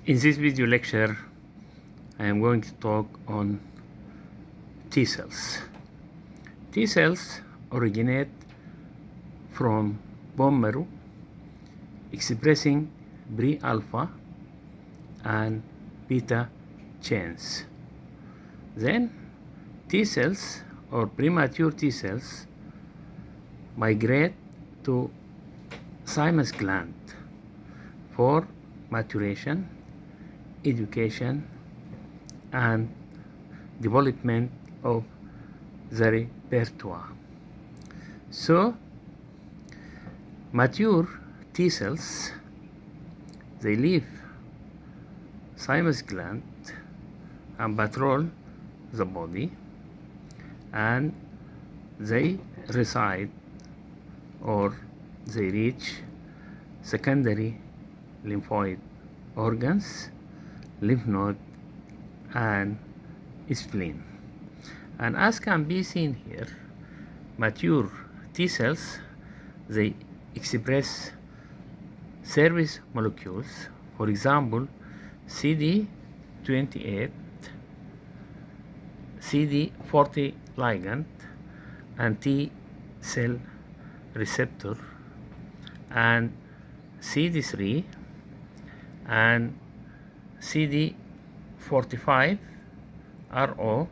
In this video lecture, I am going to talk on T cells. T cells originate from bone marrow expressing pre-alpha and beta chains. Then T cells or premature T cells migrate to thymus gland for maturation, education, and development of the repertoire. So, mature T cells, they leave thymus gland and patrol the body, and they reside or they reach secondary lymphoid organs, lymph node, and spleen. And as can be seen here, mature T cells, they express service molecules, for example, CD28, CD40 ligand, and T cell receptor, and CD3 and CD45 RO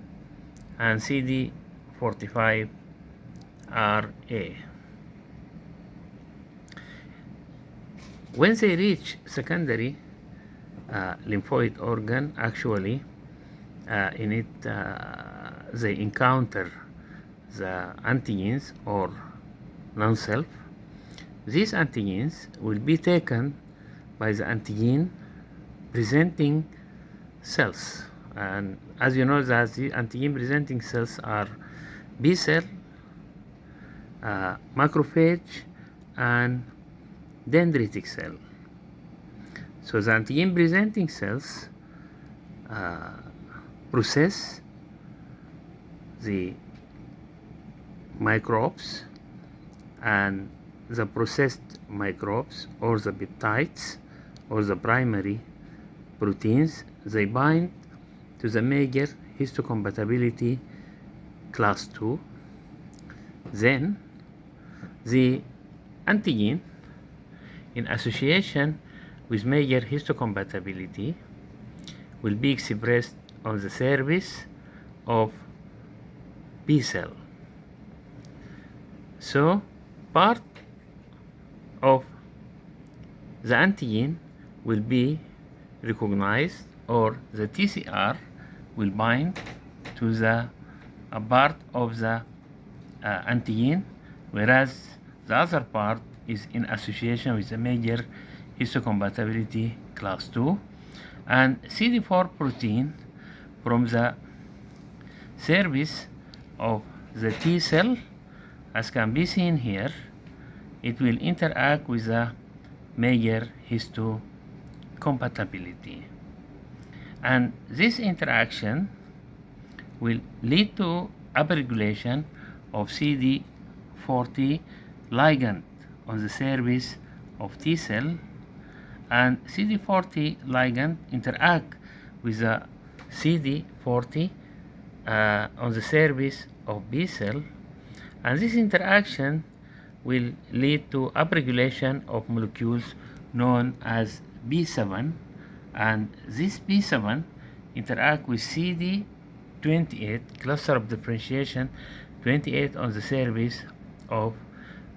and CD45 RA. When they reach secondary lymphoid organ, actually in it they encounter the antigens or non-self. These antigens will be taken by the antigen presenting cells, and as you know that the antigen presenting cells are B cell, macrophage, and dendritic cell. So the antigen presenting cells process the microbes, and the processed microbes or the peptides or the primary proteins, they bind to the major histocompatibility class 2. Then the antigen in association with major histocompatibility will be expressed on the surface of B cell. So part of the antigen will be recognized, or the TCR will bind to the part of the antigen, whereas the other part is in association with the major histocompatibility class 2, and CD4 protein from the surface of the T cell, as can be seen here, it will interact with the major histocompatibility, and this interaction will lead to upregulation of CD40 ligand on the surface of T cell, and CD40 ligand interact with the CD40 on the surface of B cell, and this interaction will lead to upregulation of molecules known as B7, and this B7 interact with CD28, cluster of differentiation 28 on the surface of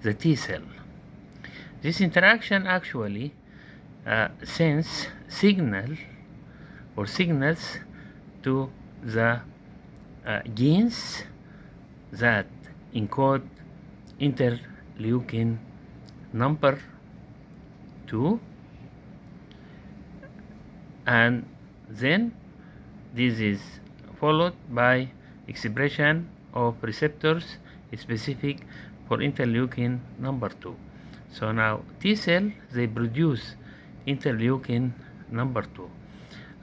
the T cell. This interaction actually sends signals to the genes that encode interleukin number 2, and then this is followed by expression of receptors specific for interleukin number 2. So now T cell, they produce interleukin number 2,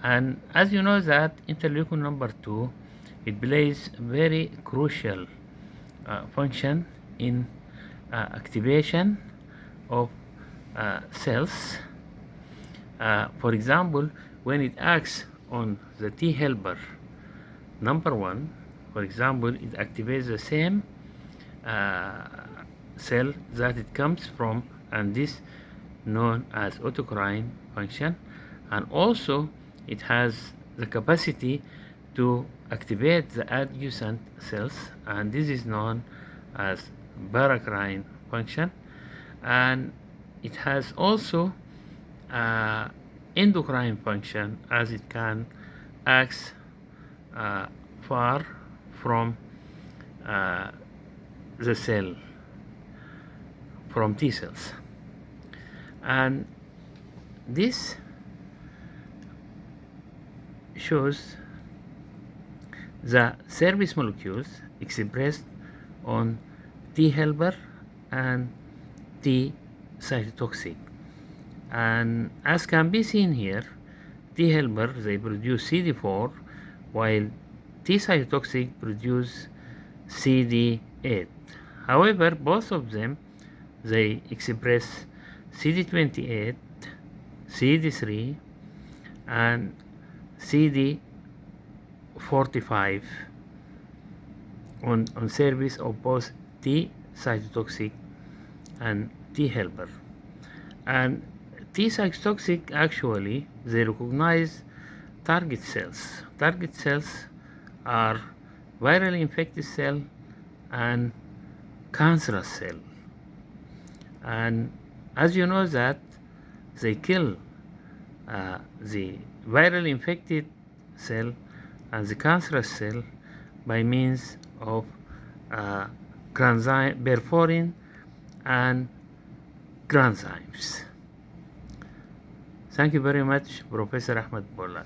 and as you know that interleukin number 2, it plays very crucial function in activation of cells. For example, when it acts on the T helper number 1, for example, it activates the same cell that it comes from, and this known as autocrine function, and also it has the capacity to activate the adjacent cells, and this is known as paracrine function, and it has also endocrine function, as it can act far from the cell, from T cells. And this shows the service molecules expressed on T helper and T cytotoxic. And as can be seen here, T helper, they produce CD4, while T cytotoxic produce CD8. However, both of them, they express CD28, CD3, and CD45 on surface of both T cytotoxic and T helper. And T cytotoxic, actually, they recognize target cells. Target cells are virally infected cell and cancerous cell. And as you know that they kill the virally infected cell and the cancerous cell by means of perforin and granzymes. Thank you very much, Professor Ahmed Bolat.